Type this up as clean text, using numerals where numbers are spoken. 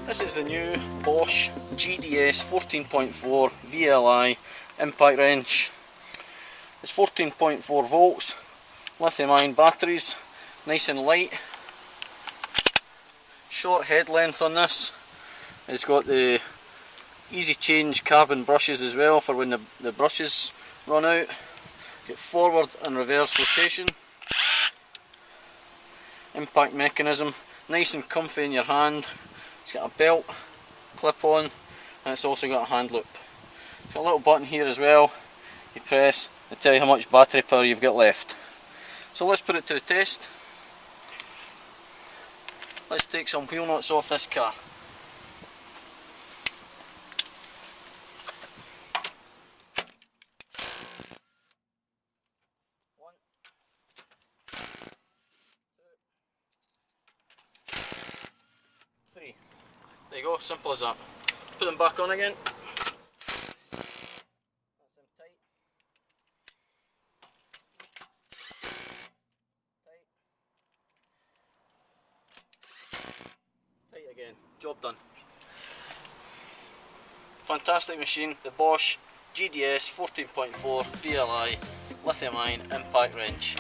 This is the new Bosch GDS 14.4V-Li impact wrench. It's 14.4 volts, lithium ion batteries, nice and light. Short head length on this. It's got the easy change carbon brushes as well for when the brushes run out. Get forward and reverse rotation. Impact mechanism, nice and comfy in your hand. It's got a belt, clip on, and it's also got a hand loop. It's got a little button here as well. You press to tell you how much battery power you've got left. So let's put it to the test. Let's take some wheel nuts off this car. One, two, three. There you go, simple as that. Put them back on again. That's them tight. Tight again. Job done. Fantastic machine, the Bosch GDS 14.4V-Li lithium ion impact wrench.